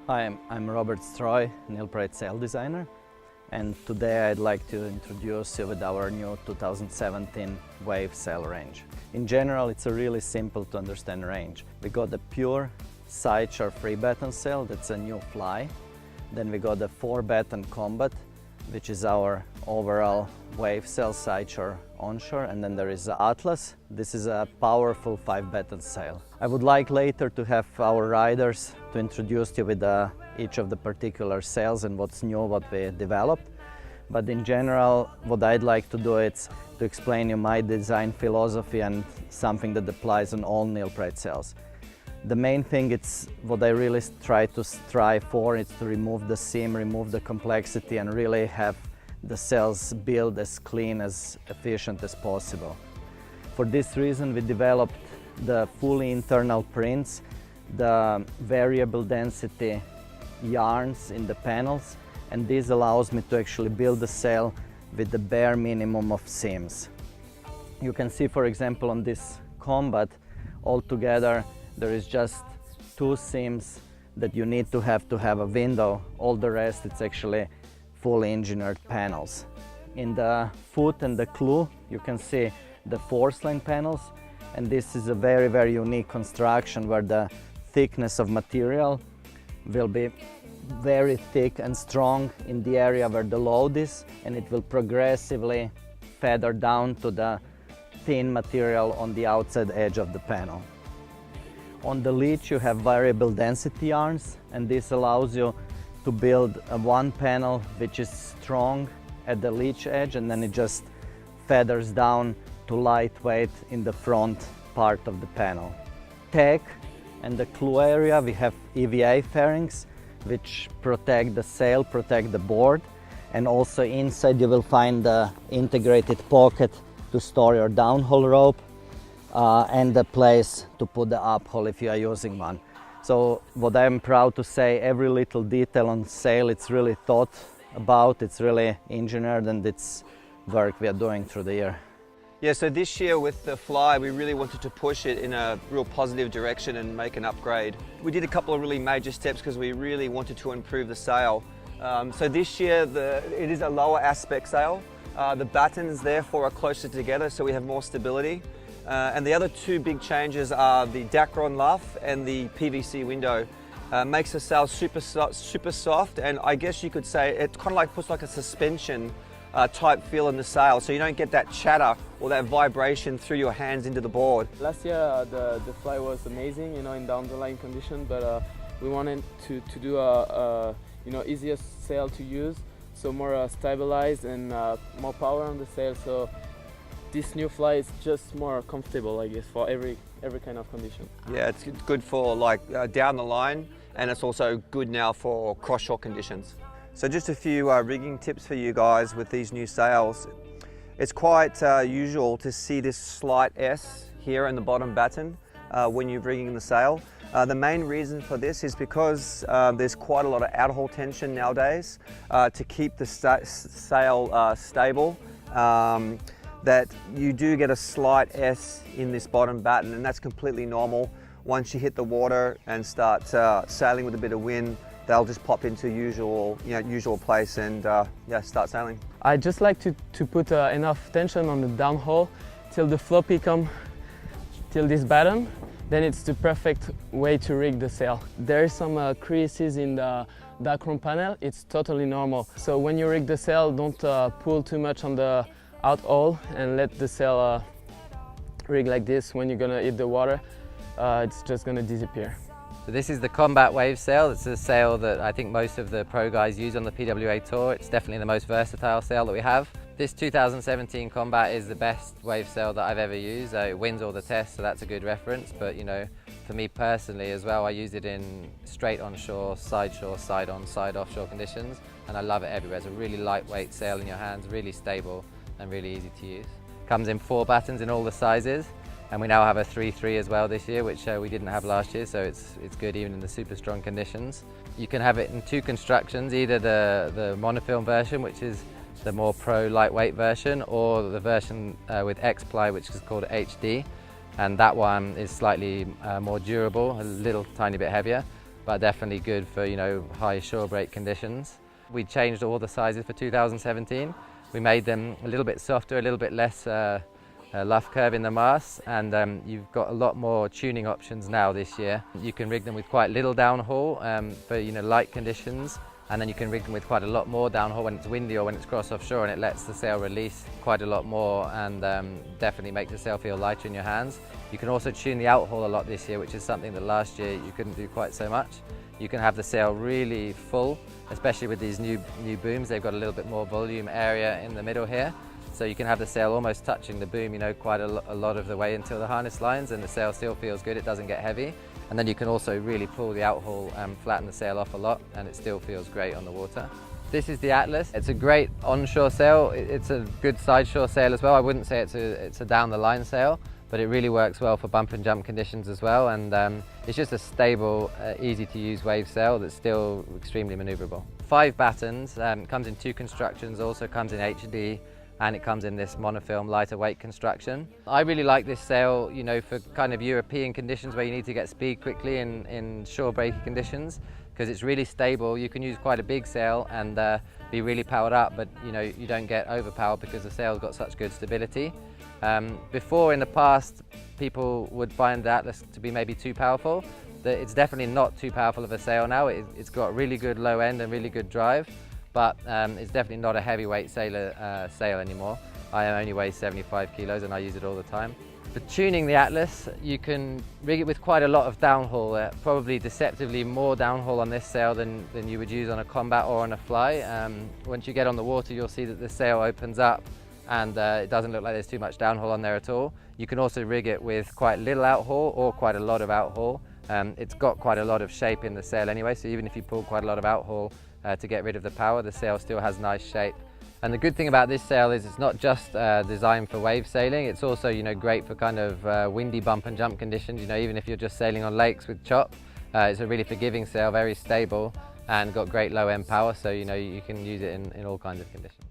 Hi, I'm Robert Stroy, NeilPryde sail designer, and today I'd like to introduce you with our new 2017 wave sail range. In general, it's a really simple to understand range. We got the pure sideshore free batten sail, that's a new fly. Then we got the 4-batten combat, which is our overall wave sail sideshore onshore, and then there is the Atlas. This is a powerful 5-batten sail. I would like later to have our riders to introduce you with each of the particular sails and what's new, what we developed. But in general, what I'd like to do is to explain you my design philosophy and something that applies on all NeilPryde sails. The main thing, it's what I really try to strive for, is to remove the seam, remove the complexity, and really have the sails built as clean, as efficient as possible. For this reason, we developed the fully internal prints, the variable density yarns in the panels, and this allows me to actually build the sail with the bare minimum of seams. You can see, for example, on this combat, altogether there is just 2 seams that you need to have a window. All the rest, it's actually fully engineered panels. In the foot and the clew, you can see the force line panels, and this is a very, very unique construction where the thickness of material will be very thick and strong in the area where the load is, and it will progressively feather down to the thin material on the outside edge of the panel. On the leech you have variable density yarns, and this allows you to build one panel which is strong at the leech edge, and then it just feathers down to lightweight in the front part of the panel. Tack and the clew area, we have EVA fairings which protect the sail, protect the board, and also inside you will find the integrated pocket to store your downhaul rope and the place to put the uphole if you are using one. So what I'm proud to say, every little detail on sail, it's really thought about, it's really engineered, and it's work we are doing through the year. Yeah, so this year with the fly, we really wanted to push it in a real positive direction and make an upgrade. We did a couple of really major steps because we really wanted to improve the sail. So this year, it is a lower aspect sail. The battens therefore are closer together, so we have more stability. And the other 2 big changes are the Dacron luff and the PVC window. Makes the sail super soft, and I guess you could say it kind of like puts like a suspension type feel in the sail, so you don't get that chatter or that vibration through your hands into the board. Last year the fly was amazing, in the underlying condition, but we wanted to do a easier sail to use, so more stabilized and more power on the sail. So this new fly is just more comfortable, I guess, for every kind of condition. Yeah, it's good for like down the line, and it's also good now for cross-shore conditions. So just a few rigging tips for you guys with these new sails. It's quite usual to see this slight S here in the bottom batten when you're rigging the sail. The main reason for this is because there's quite a lot of outhaul tension nowadays to keep the sail stable. That you do get a slight S in this bottom batten, and that's completely normal. Once you hit the water and start sailing with a bit of wind, they'll just pop into usual place and start sailing. I just like to put enough tension on the downhaul till the floppy come till this batten. Then it's the perfect way to rig the sail. There is some creases in the Dacron panel. It's totally normal. So when you rig the sail, don't pull too much on the outhaul and let the sail rig like this. When you're gonna hit the water, it's just gonna disappear. So this is the Combat Wave sail. It's a sail that I think most of the pro guys use on the PWA Tour. It's definitely the most versatile sail that we have. This 2017 Combat is the best wave sail that I've ever used. It wins all the tests, so that's a good reference. But for me personally as well, I use it in straight onshore, side shore, side on, side offshore conditions, and I love it everywhere. It's a really lightweight sail in your hands, really stable and really easy to use. Comes in 4 battens in all the sizes. And we now have a 3-3 as well this year, which we didn't have last year, so it's good even in the super strong conditions. You can have it in 2 constructions, either the monofilm version, which is the more pro lightweight version, or the version with X-ply, which is called HD, and that one is slightly more durable, a little tiny bit heavier. but definitely good for, you know, high shore break conditions. We changed all the sizes for 2017. We made them a little bit softer, a little bit less luff curve in the mast, and you've got a lot more tuning options now this year. You can rig them with quite little downhaul for, you know, light conditions, and then you can rig them with quite a lot more downhaul when it's windy or when it's cross offshore, and it lets the sail release quite a lot more and definitely makes the sail feel lighter in your hands. You can also tune the outhaul a lot this year, which is something that last year you couldn't do quite so much. You can have the sail really full, especially with these new booms. They've got a little bit more volume area in the middle here. So you can have the sail almost touching the boom, you know, quite a lot of the way until the harness lines, and the sail still feels good, it doesn't get heavy. And then you can also really pull the outhaul and flatten the sail off a lot, and it still feels great on the water. This is the Atlas. It's a great onshore sail. It's a good side shore sail as well. I wouldn't say it's a down the line sail, but it really works well for bump and jump conditions as well. And it's just a stable, easy to use wave sail that's still extremely maneuverable. 5 battens, comes in 2 constructions, also comes in HD, and it comes in this monofilm lighter weight construction. I really like this sail, you know, for kind of European conditions where you need to get speed quickly in shore breaking conditions, because it's really stable. You can use quite a big sail and be really powered up, but you know, you don't get overpowered because the sail's got such good stability. Before, in the past, people would find the Atlas to be maybe too powerful. It's definitely not too powerful of a sail now. It's got really good low end and really good drive, but it's definitely not a heavyweight sail anymore. I only weigh 75 kilos and I use it all the time. For tuning the Atlas, you can rig it with quite a lot of downhaul, probably deceptively more downhaul on this sail than you would use on a combat or on a fly. Once you get on the water, you'll see that the sail opens up and it doesn't look like there's too much downhaul on there at all. You can also rig it with quite little outhaul or quite a lot of outhaul. It's got quite a lot of shape in the sail anyway, so even if you pull quite a lot of outhaul to get rid of the power, the sail still has nice shape. And the good thing about this sail is it's not just designed for wave sailing, it's also, you know, great for kind of windy bump and jump conditions. You know, even if you're just sailing on lakes with chop, it's a really forgiving sail, very stable, and got great low end power, so you know you can use it in all kinds of conditions.